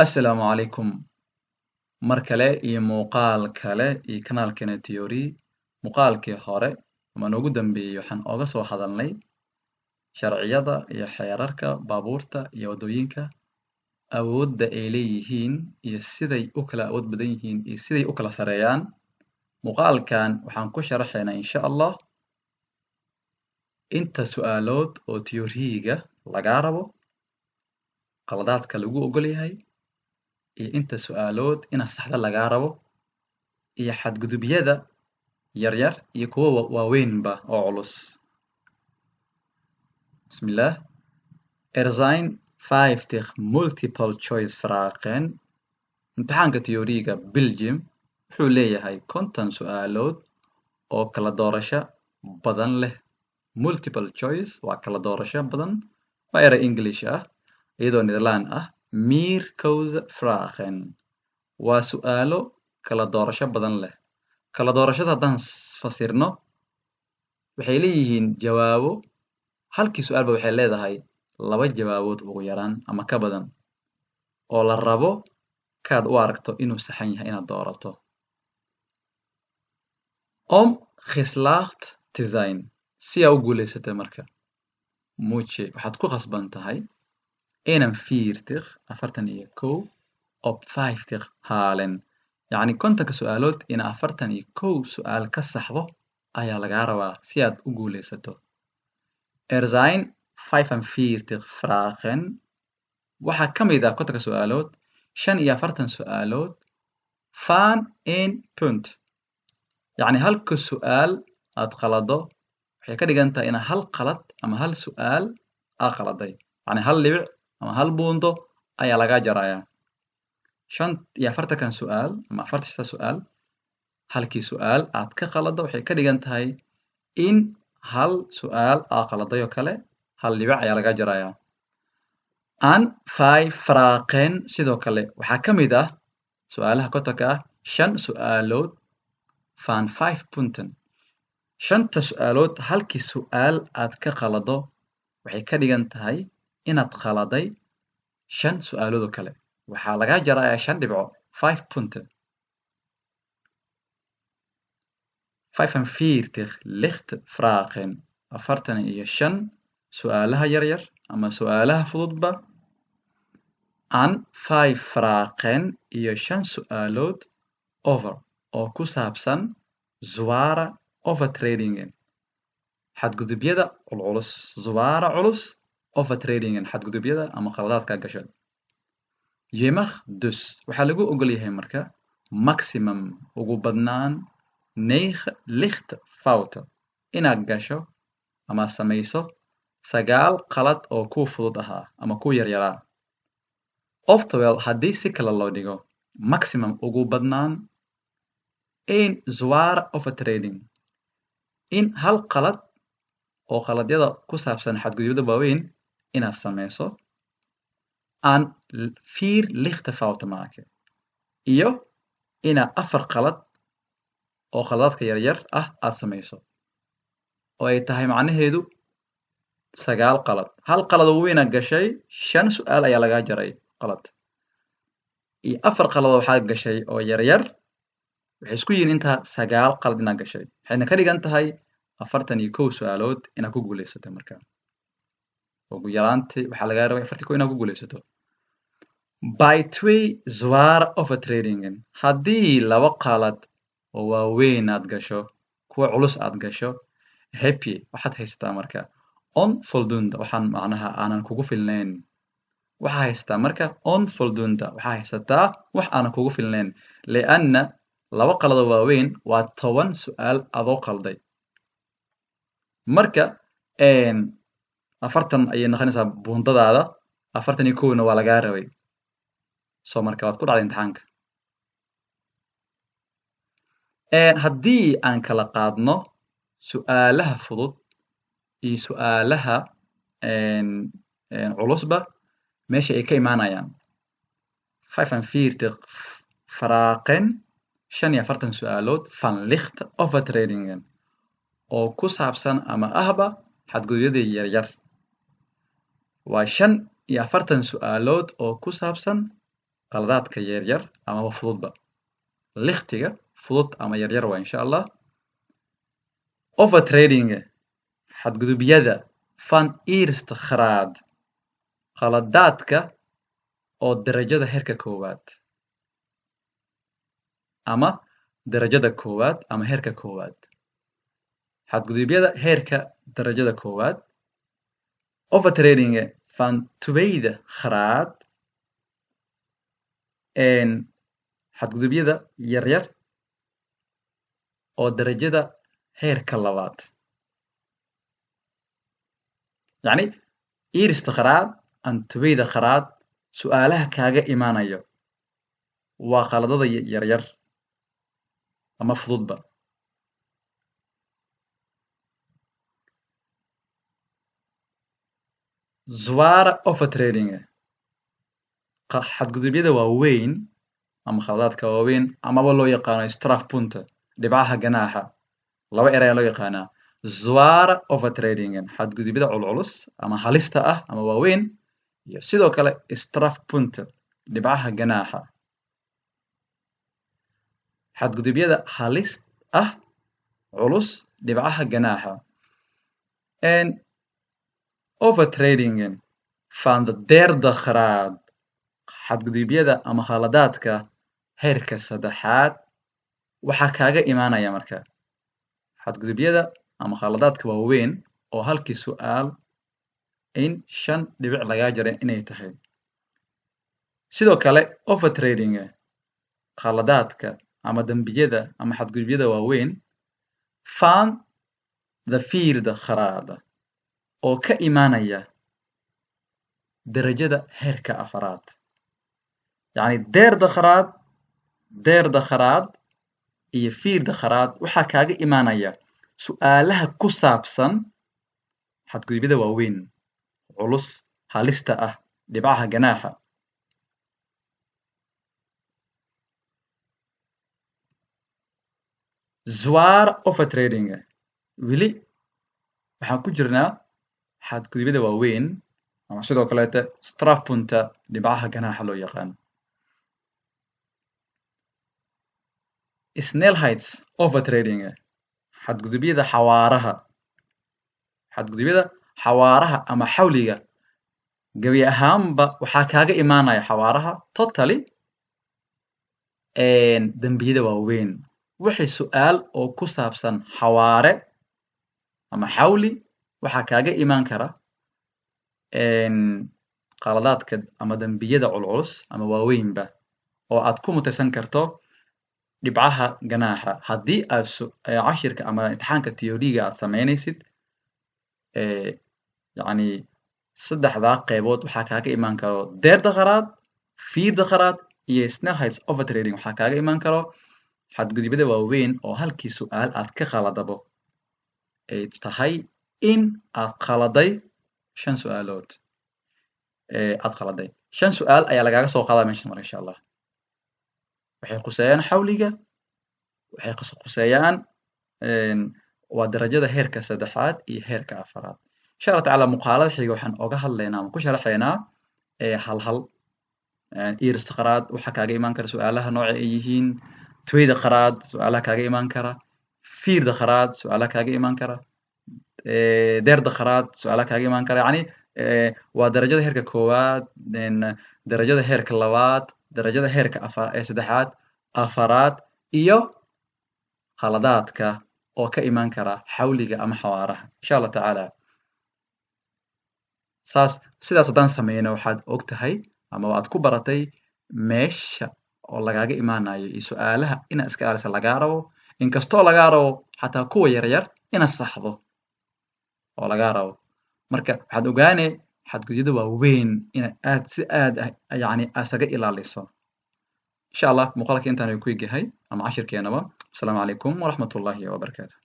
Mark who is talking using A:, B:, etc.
A: Assalaamu calaykum mar kale iyo muuqaal kale iyo kanaalkeena Theory. Muuqaalkii hore ama noogu dambeeyey waxaan ooga soo hadalnay sharciyada iyo xeerarka baabuurta iyo waddooyinka, awoodda ay leeyihiin iyo siday u kala awood badan yihiin iyo siday u kala sareeyaan. Muuqaalkan waxaan ku sharaxaynaa insha Allah inta su'aalood oo theory-ga lagaa rabo, qaladaadka lagu ogol yahay, iyo inta su'aalood ina saxda lagaa rabo, iyo xadgudubyada yaryar iyo kuwa waaweynba oo culus. Bismillah. Er zijn 50 multiple choice vragen. Imtixaanka theory-ga Belgium wuxuu leeyahay 50 su'aalood oo kala doorasho badan leh. Multiple choice waa kala doorasho badan, waa eray English ah, iyadoo Nederland ah. Meerkoze vragen waa su'aalo kala doorasho badan leh. Kala doorashada haddaan fasirno waxay leeyihiin jawaabo, halkii su'aalba waxay leedahay 2 jawaabood ugu yaraan ama ka badan oo la rabo kaad u aragto inuu saxan yahay inaad doorato. Om geslaagd te zijn si aa u guulaysatay marka muuche waxaad ku khasban tahay 41 op 50 halen, yacni 50 su'aalood ina 41 su'aal ka saxdo ayaa lagaa rabaa si aad u guulaysato. Er zijn 45 vragen. Waxaa ka mid ah 50 su'aalood 45 su'aalood van 1 punt, yacni halka su'aal aad qalado waxay ka dhigan tahay ina hal qalad ama hal su'aal aad qaladay, yacni hal dhibic ama hal buundo ayaa lagaa jarayaa. 45 su'aal ama 46 su'aal halkii su'aal aad ka qalado waxay ka dhigan tahay in hal su'aal aad qaladay oo kale hal dhibic ayaa lagaa jarayaa. Aan 5 vragen sidoo kale waxaa ka mid ah su'aalaha 50 ah 5 su'aalood van 5 punten. 5 su'aalood halkii su'aal aad ka qalado waxay ka dhigan tahay inaad qaladay 5 su'aalood oo kale. Waxaa lagaa jarayaa 5 dhibco 5 punten. 45 lichte vragen 45 su'aalaha yaryar ama su'aalaha fududba. Aan 5 vragen iyo 5 su'aalood over oo ku saabsan zware overtredingen, xadgudubyada culculus. Zware culus overtredingen, xadgudubyada ama qaladaadka gasho. Je mag dus waxaa lagu ogol yahay marka maximum ugu badnaan 9 lichte fouten inaad gasho ama samayso 9 qalad oo ku fudud ahaa ama ku yaryaraa. Oftewel haddii si kale loo dhigo maximum ugu badnaan 1 zware overtreding, in hal qalad oo qaladyada ku saabsan xadgudubyada waaweyn inaad samayso aan 4 lichte fouten maken, iyo inaad 4 qalad oo qaladaadka yaryar ah aad samayso oo ay tahay macnaheedu 9 qalad. Hal qalad oo weyn aad gashay 5 su'aal ayaa lagaa jaray qalad, iyo 4 qalad oo waxaad gashay oo yaryar waxay isku yihiin intaa 9 qalad inaad gashay. Waxayna ka dhigan tahay 41 su'aalood inaad ku guulaysatay marka. Ugu yaraantii waxaa lagaa rabaa 41 inaad ku guulaysato. By 2 zware overtredingen haddii 2 qalad oo waaweyn aad gasho, kuwa culus aad gasho, heb je waxaad haysataa marka onvoldoende, waxaan macnaha aanan kugu filnayn. Waxaa haysataa marka onvoldoende, waxaa haysataa wax aanan kugu filnayn. Lianna 2 qalad oo waaweyn waa 10 su'aal adoo qalday. Marka 40 ayay noqonaysaa buundadaada, 41 waa lagaa rabay. So marka waad ku dhacday imtixaanka. Haddii aan kala qaadno su'aalaha fudud iyo su'aalaha culusba meesha ay ka imaanayaan 45 vragen 45 su'aalood van lichte overtredingen oo ku saabsan ama ahba xadgudubyada yaryar. Waa 45 su'aalood oo ku saabsan qaladaadka yaryar amaba fududba likhtiga fudud ama yaryar waa insha allah overtrading xadgudubyada van eerste graad qaladaadka oo darajada heerka koowaad ama darajada koowaad ama heerka koowaad xadgudubyada heerka darajada koowaad overtrading van tweede graad xadgudubyada yaryar oo darajada heerka labaad yacni eerste graad and tweede graad su'aalaha kaaga imaanayo waa qaladada yaryar ama fududba zware overtrading xadgudubyada waaweyn ama khaladaadka waaweyn amaba loo yaqaano strafpunte dhibcaha ganaaxa laba eray ayaa loo yaqaanaa zware overtrading xadgudubyada culculus ama halista ah ama waaweyn iyo sidoo kale strafpunte dhibcaha ganaaxa xadgudubyada halis ah culus dhibcaha ganaaxa overtrading van de derde graad xadgudubyada ama khaladaadka heerka saddexaad waxaa kaaga imaanaya marka xadgudubyada ama khaladaadka waaweyn oo halkii su'aal in 5 dhibic lagaa jaray inay tahay sidoo kale overtrading khaladaadka ama dembiyada ama xadgudubyada waaweyn van de vierde graad oo ka imaanaya darajada heerka afaraad yacni derde graad iyo vierde graad waxaa kaaga imaanaya su'aalaha ku saabsan xadgudubyada waaweyn culus halista ah dhibcaha ganaaxa zware overtrading weli waxaan ku jirnaa xadgudubyada waaweyn ama sidoo kaleete strafpunte dhibcaha ganaaxa loo yaqaan snellheids overtrading xadgudubyada xawaaraha ama xawliga gebi ahaanba waxaa kaaga imaanaya xawaaraha totally dembiyada waaweyn wixii su'aal oo ku saabsan xawaare ama xawli waxaa kaaga imaan kara qaladaadka ama dembiyada culculus ama waaweynba oo aad ku mutaysan karto dhibcaha ganaaxa haddii aad cashirka ama imtixaanka theory-ga aad samaynaysid yacni saddexdaa qaybood waxaa kaaga imaan karo derde graad vierde graad iyo snellheids overtrading waxaa kaaga imaan karo xadgudubyada waaweyn oo halkii su'aal aad ka khaladabo ay tahay in aad khaladay 5 su'aalood aad khaladay 5 su'aal ayaa lagaaga soo qaadaa meeshan mar insha allah waxay khuseeyaan xawliga waxay khuseeyaan waa darajada heerka saddexaad iyo heerka afaraad insha allah tacaala muuqaalada xiga waxaan oga hadlaynaa ama ku sharaxaynaa hal eerste graad waxaa kaaga imaan kara su'aalaha nooca ay yihiin tweede graad su'aalaha kaaga imaan kara vierde graad su'aalaha kaaga imaan kara derde graad su'aalaha kaaga imaan kara yacni waa darajada heerka koowaad darajada heerka labaad darajada heerka saddexaad afaraad iyo khaladaadka oo ka imaan kara xawliga ama xawaaraha insha allah tacaala sidaas haddaan sameyno waxaad og tahay ama aad ku baratay meesha oo lagaaga imaanayo iyo su'aalaha inaad iska ilaalisa lagaa rabo inkastoo lagaa rabo xataa kuwa yaryar inaad saxdo oo lagaa rabo marka waxaad ogaane xadgudubyada waaweyn inaad si aad yacni isaga ilaaliso insha allah muuqaalka intaan ku egahay ama cashirkeenaba asalaamu calaykum waraxmatullaahi wabarakaatu